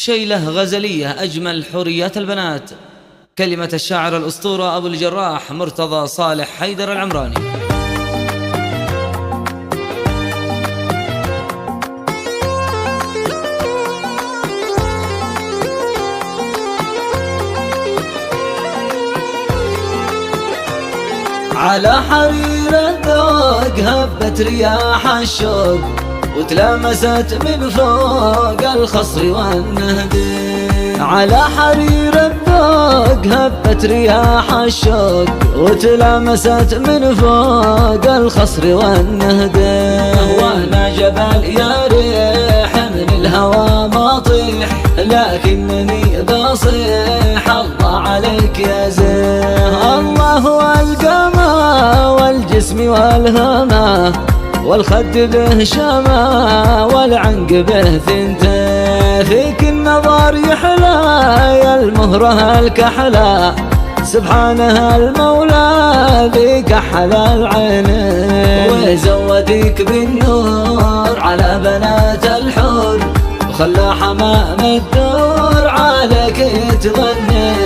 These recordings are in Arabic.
شيلة غزلية أجمل حوريات البنات. كلمة الشاعر الأسطورة أبو الجراح مرتضى صالح حيدر العمراني. على حرير الذوق هبت رياح الشوق، وتلامست من فوق الخصر والنهد. على حرير الذوق هبت رياح الشوق، وتلامست من فوق الخصر والنهد. وانا جبل يا ريح من الهوى ما طيح، لكنني بصيح الله عليك يا زين. الله والقمى والجسم والهمى، والخد به شمى والعنق به ثنتين. فيك النظر يحلى يا المهرة الكحلى، سبحانه المولى بك حلى العينين. وزودك بالنور على بنات الحور، وخلى حمام الدور عليك يتغني.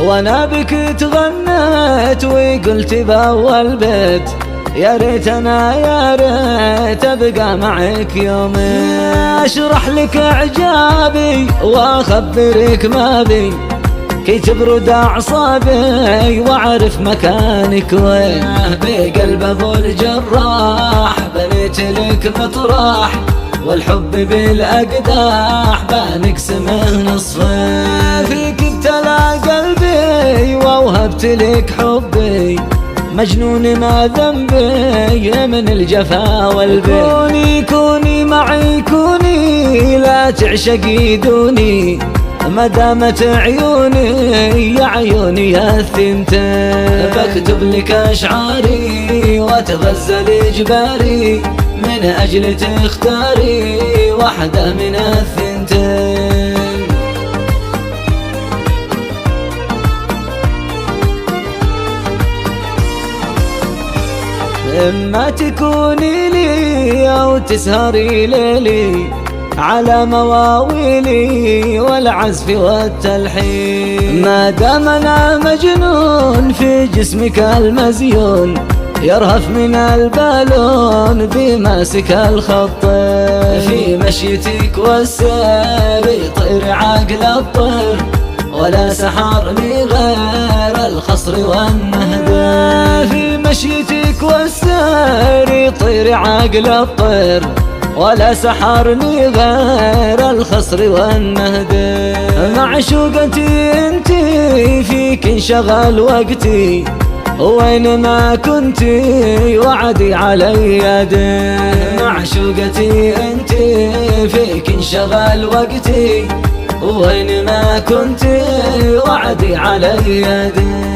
وانا بك تغنيت وقلت باول بيت، يا ريت انا يا ريت ابقى معك يومين. اشرح لك اعجابي واخبرك ما بي، كي تبرد اعصابي واعرف مكانك وين. بقلب ابو الجراح بنيت لك مطرح، والحب بالاقداح بنقسمه نصفين. فيك ابتلى قلبي ووهبت لك حبي، مجنون ما ذنبي من الجفا والبي. كوني كوني معي كوني، لا تعشقي دوني، ما دامت عيوني يا عيوني يا الثنتين. بكتب لك اشعاري واتغزل اجباري، من اجل تختاري واحدة من الثنتين. اما تكوني لي او تسهري ليلي، على مواويلي والعزف والتلحين. ما دام انا مجنون في جسمك المزيون، يرهف من البالون بماسك الخط. في مشيتك والسير يطير عقل الطير، ولا سحرني غير الخصر والنهد. في مشيتك والسير يطير عقل الطير، ولا سحرني غير الخصر والنهد. معشوقتي انتي فيك انشغل وقتي، وين ما كنتي وعدي علي دين. معشوقتي انتي فيك انشغل وقتي، وين ما كنتي وعدي علي دين.